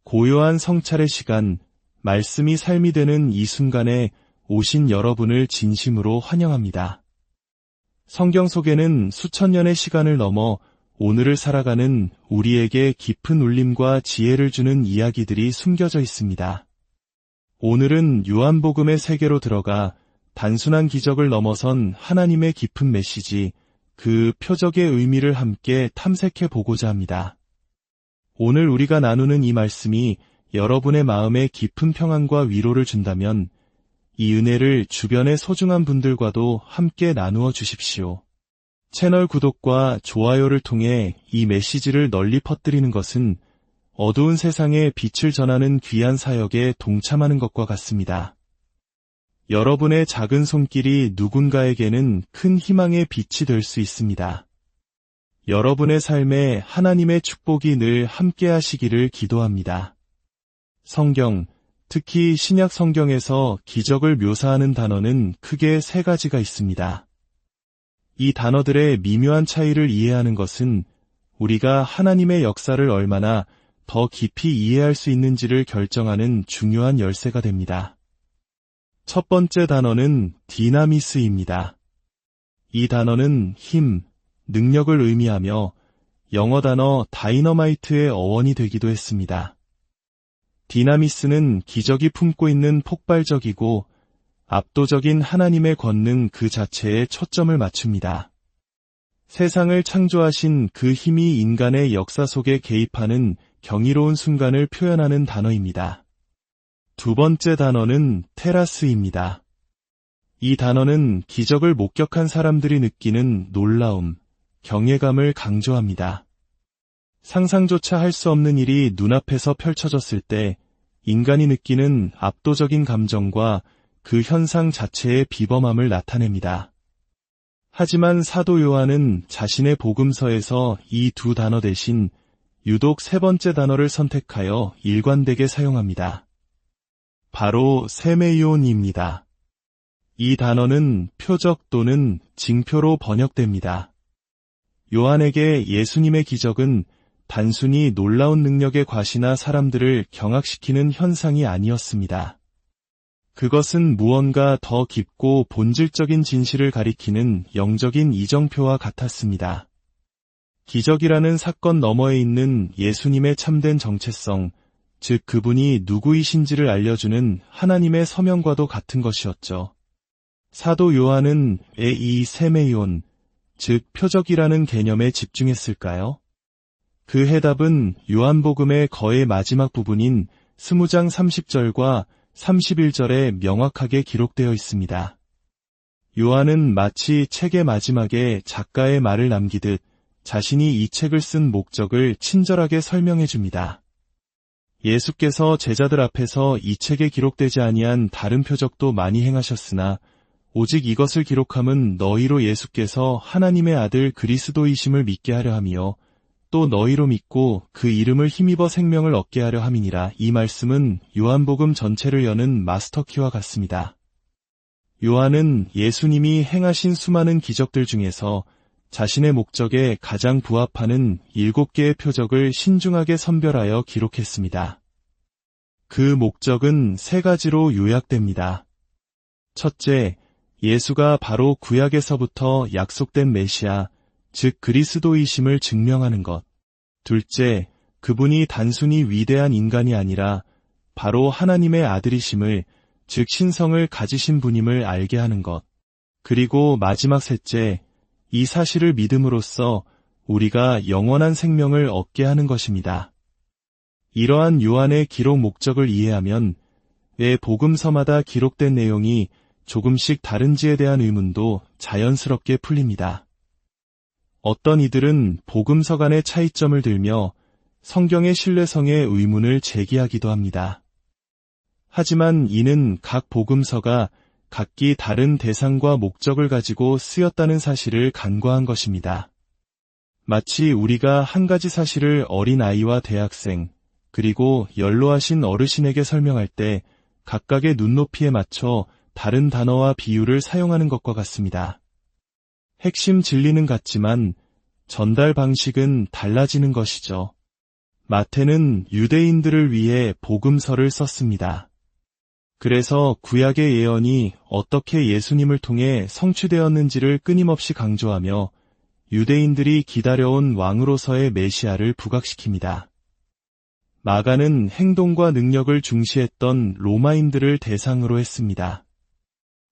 고요한 성찰의 시간, 말씀이 삶이 되는 이 순간에 오신 여러분을 진심으로 환영합니다. 성경 속에는 수천 년의 시간을 넘어 오늘을 살아가는 우리에게 깊은 울림과 지혜를 주는 이야기들이 숨겨져 있습니다. 오늘은 요한복음의 세계로 들어가 단순한 기적을 넘어선 하나님의 깊은 메시지, 그 표적의 의미를 함께 탐색해 보고자 합니다. 오늘 우리가 나누는 이 말씀이 여러분의 마음에 깊은 평안과 위로를 준다면 이 은혜를 주변의 소중한 분들과도 함께 나누어 주십시오. 채널 구독과 좋아요를 통해 이 메시지를 널리 퍼뜨리는 것은 어두운 세상에 빛을 전하는 귀한 사역에 동참하는 것과 같습니다. 여러분의 작은 손길이 누군가에게는 큰 희망의 빛이 될 수 있습니다. 여러분의 삶에 하나님의 축복이 늘 함께 하시기를 기도합니다. 성경, 특히 신약 성경에서 기적을 묘사하는 단어는 크게 세 가지가 있습니다. 이 단어들의 미묘한 차이를 이해하는 것은 우리가 하나님의 역사를 얼마나 더 깊이 이해할 수 있는지를 결정하는 중요한 열쇠가 됩니다. 첫 번째 단어는 디나미스입니다. 이 단어는 힘, 능력을 의미하며 영어 단어 다이너마이트의 어원이 되기도 했습니다. 디나미스는 기적이 품고 있는 폭발적이고 압도적인 하나님의 권능 그 자체에 초점을 맞춥니다. 세상을 창조하신 그 힘이 인간의 역사 속에 개입하는 경이로운 순간을 표현하는 단어입니다. 두 번째 단어는 테라스입니다. 이 단어는 기적을 목격한 사람들이 느끼는 놀라움, 경외감을 강조합니다. 상상조차 할 수 없는 일이 눈앞에서 펼쳐졌을 때 인간이 느끼는 압도적인 감정과 그 현상 자체의 비범함을 나타냅니다. 하지만 사도 요한은 자신의 복음서에서 이 두 단어 대신 유독 세 번째 단어를 선택하여 일관되게 사용합니다. 바로 세메이온입니다. 이 단어는 표적 또는 징표로 번역됩니다. 요한에게 예수님의 기적은 단순히 놀라운 능력의 과시나 사람들을 경악시키는 현상이 아니었습니다. 그것은 무언가 더 깊고 본질적인 진실을 가리키는 영적인 이정표와 같았습니다. 기적이라는 사건 너머에 있는 예수님의 참된 정체성, 즉 그분이 누구이신지를 알려주는 하나님의 서명과도 같은 것이었죠. 사도 요한은 왜 이 세메이온, 즉 표적이라는 개념에 집중했을까요? 그 해답은 요한복음의 거의 마지막 부분인 20장 30절과 31절에 명확하게 기록되어 있습니다. 요한은 마치 책의 마지막에 작가의 말을 남기듯 자신이 이 책을 쓴 목적을 친절하게 설명해 줍니다. 예수께서 제자들 앞에서 이 책에 기록되지 아니한 다른 표적도 많이 행하셨으나 오직 이것을 기록함은 너희로 예수께서 하나님의 아들 그리스도이심을 믿게 하려 함이요 또 너희로 믿고 그 이름을 힘입어 생명을 얻게 하려 함이니라. 이 말씀은 요한복음 전체를 여는 마스터키와 같습니다. 요한은 예수님이 행하신 수많은 기적들 중에서 자신의 목적에 가장 부합하는 7개의 표적을 신중하게 선별하여 기록했습니다. 그 목적은 3가지로 요약됩니다. 첫째, 예수가 바로 구약에서부터 약속된 메시아, 즉 그리스도이심을 증명하는 것. 둘째, 그분이 단순히 위대한 인간이 아니라 바로 하나님의 아들이심을, 즉 신성을 가지신 분임을 알게 하는 것. 그리고 마지막 셋째, 이 사실을 믿음으로써 우리가 영원한 생명을 얻게 하는 것입니다. 이러한 요한의 기록 목적을 이해하면 왜 복음서마다 기록된 내용이 조금씩 다른지에 대한 의문도 자연스럽게 풀립니다. 어떤 이들은 복음서 간의 차이점을 들며 성경의 신뢰성에 의문을 제기하기도 합니다. 하지만 이는 각 복음서가 각기 다른 대상과 목적을 가지고 쓰였다는 사실을 간과한 것입니다. 마치 우리가 한 가지 사실을 어린아이와 대학생, 그리고 연로하신 어르신에게 설명할 때 각각의 눈높이에 맞춰 다른 단어와 비유를 사용하는 것과 같습니다. 핵심 진리는 같지만 전달 방식은 달라지는 것이죠. 마태는 유대인들을 위해 복음서를 썼습니다. 그래서 구약의 예언이 어떻게 예수님을 통해 성취되었는지를 끊임없이 강조하며 유대인들이 기다려온 왕으로서의 메시아를 부각시킵니다. 마가는 행동과 능력을 중시했던 로마인들을 대상으로 했습니다.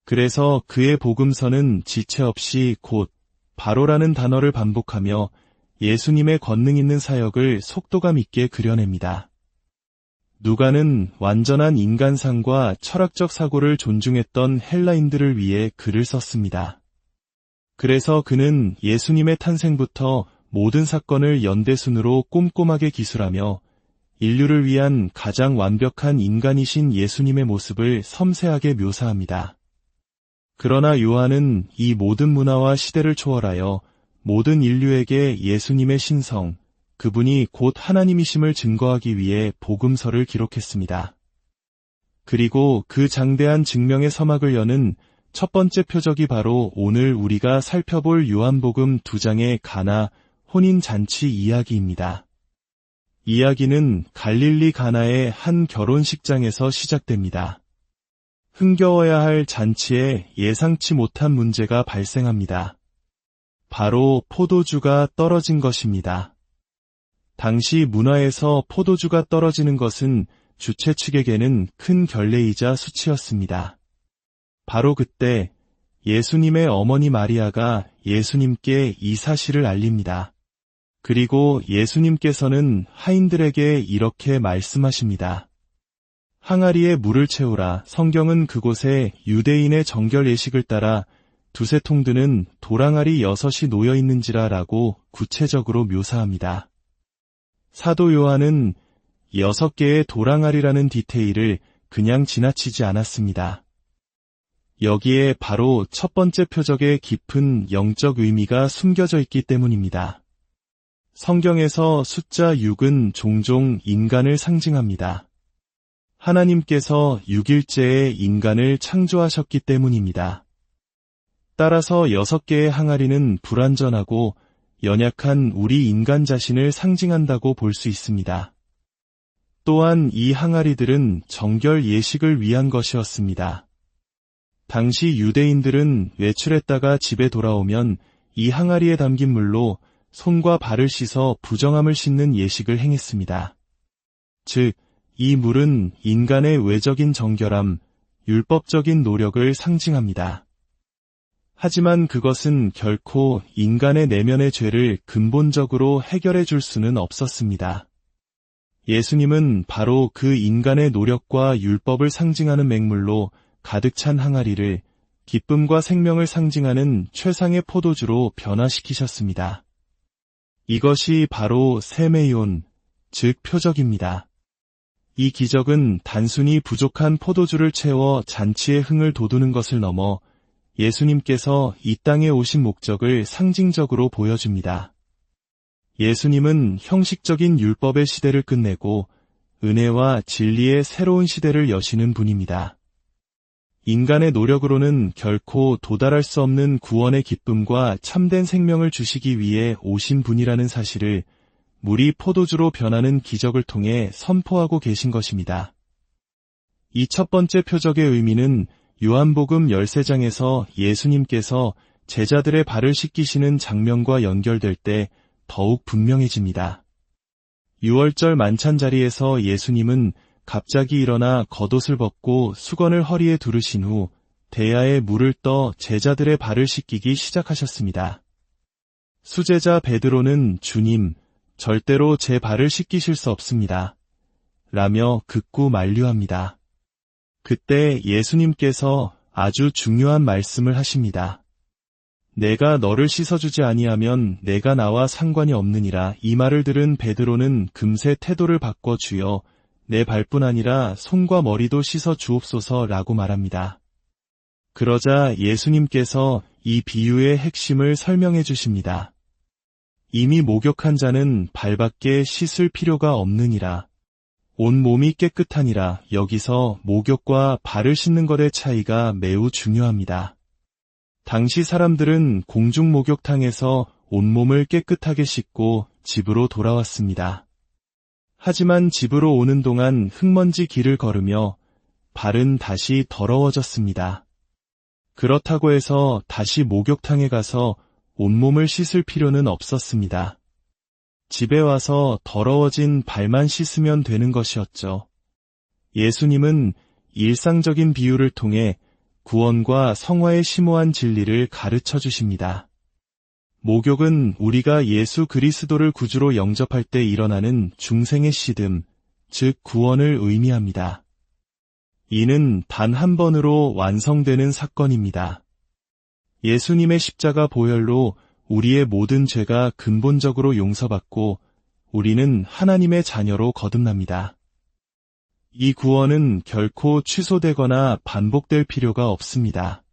그래서 그의 복음서는 지체 없이 곧 바로라는 단어를 반복하며 예수님의 권능 있는 사역을 속도감 있게 그려냅니다. 누가는 완전한 인간상과 철학적 사고를 존중했던 헬라인들을 위해 글을 썼습니다. 그래서 그는 예수님의 탄생부터 모든 사건을 연대순으로 꼼꼼하게 기술하며 인류를 위한 가장 완벽한 인간이신 예수님의 모습을 섬세하게 묘사합니다. 그러나 요한은 이 모든 문화와 시대를 초월하여 모든 인류에게 예수님의 신성, 그분이 곧 하나님이심을 증거하기 위해 복음서를 기록했습니다. 그리고 그 장대한 증명의 서막을 여는 첫 번째 표적이 바로 오늘 우리가 살펴볼 요한복음 2장의 가나 혼인잔치 이야기입니다. 이야기는 갈릴리 가나의 한 결혼식장에서 시작됩니다. 흥겨워야 할 잔치에 예상치 못한 문제가 발생합니다. 바로 포도주가 떨어진 것입니다. 당시 문화에서 포도주가 떨어지는 것은 주최 측에게는 큰 결례이자 수치였습니다. 바로 그때 예수님의 어머니 마리아가 예수님께 이 사실을 알립니다. 그리고 예수님께서는 하인들에게 이렇게 말씀하십니다. 항아리에 물을 채우라. 성경은 그곳에 유대인의 정결 예식을 따라 두세 통 드는 도랑아리 6이 놓여 있는지라 라고 구체적으로 묘사합니다. 사도 요한은 6개의 도랑아리라는 디테일을 그냥 지나치지 않았습니다. 여기에 바로 첫 번째 표적의 깊은 영적 의미가 숨겨져 있기 때문입니다. 성경에서 숫자 6은 종종 인간을 상징합니다. 하나님께서 6일째에 인간을 창조하셨기 때문입니다. 따라서 6개의 항아리는 불완전하고 연약한 우리 인간 자신을 상징한다고 볼 수 있습니다. 또한 이 항아리들은 정결 예식을 위한 것이었습니다. 당시 유대인들은 외출했다가 집에 돌아오면 이 항아리에 담긴 물로 손과 발을 씻어 부정함을 씻는 예식을 행했습니다. 즉, 이 물은 인간의 외적인 정결함, 율법적인 노력을 상징합니다. 하지만 그것은 결코 인간의 내면의 죄를 근본적으로 해결해 줄 수는 없었습니다. 예수님은 바로 그 인간의 노력과 율법을 상징하는 맹물로 가득 찬 항아리를 기쁨과 생명을 상징하는 최상의 포도주로 변화시키셨습니다. 이것이 바로 세메이온, 즉 표적입니다. 이 기적은 단순히 부족한 포도주를 채워 잔치의 흥을 돋우는 것을 넘어 예수님께서 이 땅에 오신 목적을 상징적으로 보여줍니다. 예수님은 형식적인 율법의 시대를 끝내고 은혜와 진리의 새로운 시대를 여시는 분입니다. 인간의 노력으로는 결코 도달할 수 없는 구원의 기쁨과 참된 생명을 주시기 위해 오신 분이라는 사실을 물이 포도주로 변하는 기적을 통해 선포하고 계신 것입니다. 이 첫 번째 표적의 의미는 요한복음 13장에서 예수님께서 제자들의 발을 씻기시는 장면과 연결될 때 더욱 분명해집니다. 유월절 만찬 자리에서 예수님은 갑자기 일어나 겉옷을 벗고 수건을 허리에 두르신 후 대야에 물을 떠 제자들의 발을 씻기기 시작하셨습니다. 수제자 베드로는 주님, 절대로 제 발을 씻기실 수 없습니다. 라며 극구 만류합니다. 그때 예수님께서 아주 중요한 말씀을 하십니다. 내가 너를 씻어주지 아니하면 내가 나와 상관이 없느니라. 이 말을 들은 베드로는 금세 태도를 바꿔 주여 내 발뿐 아니라 손과 머리도 씻어 주옵소서라고 말합니다. 그러자 예수님께서 이 비유의 핵심을 설명해 주십니다. 이미 목욕한 자는 발밖에 씻을 필요가 없느니라. 온 몸이 깨끗하니라. 여기서 목욕과 발을 씻는 것의 차이가 매우 중요합니다. 당시 사람들은 공중 목욕탕에서 온몸을 깨끗하게 씻고 집으로 돌아왔습니다. 하지만 집으로 오는 동안 흙먼지 길을 걸으며 발은 다시 더러워졌습니다. 그렇다고 해서 다시 목욕탕에 가서 온몸을 씻을 필요는 없었습니다. 집에 와서 더러워진 발만 씻으면 되는 것이었죠. 예수님은 일상적인 비유를 통해 구원과 성화의 심오한 진리를 가르쳐 주십니다. 목욕은 우리가 예수 그리스도를 구주로 영접할 때 일어나는 중생의 시듬, 즉 구원을 의미합니다. 이는 단 한 번으로 완성되는 사건입니다. 예수님의 십자가 보혈로 우리의 모든 죄가 근본적으로 용서받고 우리는 하나님의 자녀로 거듭납니다. 이 구원은 결코 취소되거나 반복될 필요가 없습니다.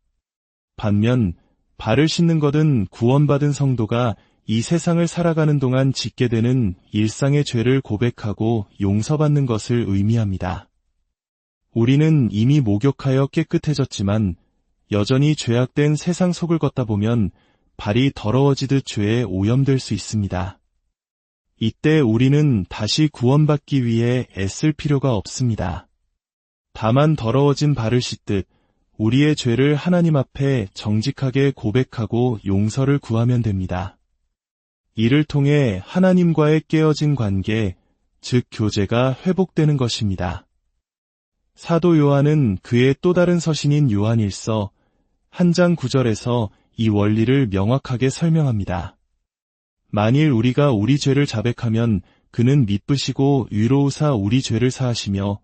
반면 발을 씻는 것은 구원받은 성도가 이 세상을 살아가는 동안 짓게 되는 일상의 죄를 고백하고 용서받는 것을 의미합니다. 우리는 이미 목욕하여 깨끗해졌지만 여전히 죄악된 세상 속을 걷다 보면 발이 더러워지듯 죄에 오염될 수 있습니다. 이때 우리는 다시 구원받기 위해 애쓸 필요가 없습니다. 다만 더러워진 발을 씻듯 우리의 죄를 하나님 앞에 정직하게 고백하고 용서를 구하면 됩니다. 이를 통해 하나님과의 깨어진 관계, 즉 교제가 회복되는 것입니다. 사도 요한은 그의 또 다른 서신인 요한일서 1장 9절에서 이 원리를 명확하게 설명합니다. 만일 우리가 우리 죄를 자백하면 그는 미쁘시고 위로우사 우리 죄를 사하시며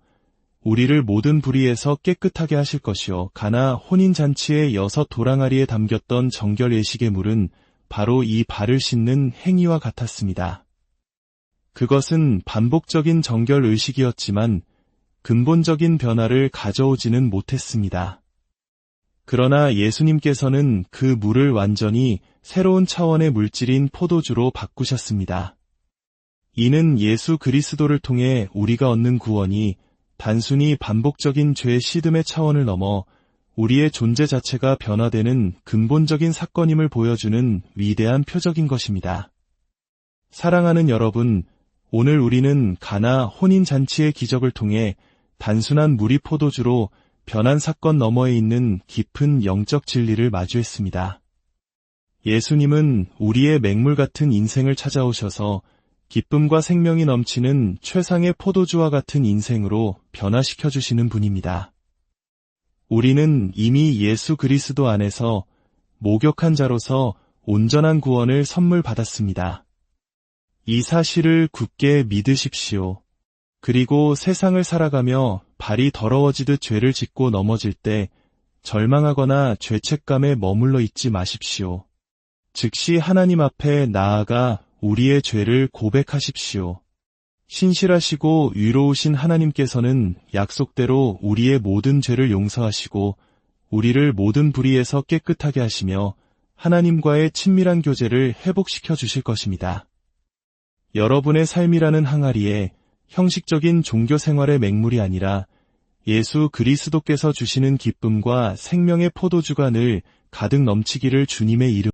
우리를 모든 불의에서 깨끗하게 하실 것이요 가나 혼인잔치의 6 도랑아리에 담겼던 정결 예식의 물은 바로 이 발을 씻는 행위와 같았습니다. 그것은 반복적인 정결 의식이었지만 근본적인 변화를 가져오지는 못했습니다. 그러나 예수님께서는 그 물을 완전히 새로운 차원의 물질인 포도주로 바꾸셨습니다. 이는 예수 그리스도를 통해 우리가 얻는 구원이 단순히 반복적인 죄 시듬의 차원을 넘어 우리의 존재 자체가 변화되는 근본적인 사건임을 보여주는 위대한 표적인 것입니다. 사랑하는 여러분, 오늘 우리는 가나 혼인잔치의 기적을 통해 단순한 물이 포도주로 변한 사건 너머에 있는 깊은 영적 진리를 마주했습니다. 예수님은 우리의 맹물 같은 인생을 찾아오셔서 기쁨과 생명이 넘치는 최상의 포도주와 같은 인생으로 변화시켜 주시는 분입니다. 우리는 이미 예수 그리스도 안에서 목욕한 자로서 온전한 구원을 선물 받았습니다. 이 사실을 굳게 믿으십시오. 그리고 세상을 살아가며 발이 더러워지듯 죄를 짓고 넘어질 때 절망하거나 죄책감에 머물러 있지 마십시오. 즉시 하나님 앞에 나아가 우리의 죄를 고백하십시오. 신실하시고 위로우신 하나님께서는 약속대로 우리의 모든 죄를 용서하시고 우리를 모든 불의에서 깨끗하게 하시며 하나님과의 친밀한 교제를 회복시켜 주실 것입니다. 여러분의 삶이라는 항아리에 형식적인 종교 생활의 맹물이 아니라 예수 그리스도께서 주시는 기쁨과 생명의 포도주가 늘 가득 넘치기를 주님의 이름으로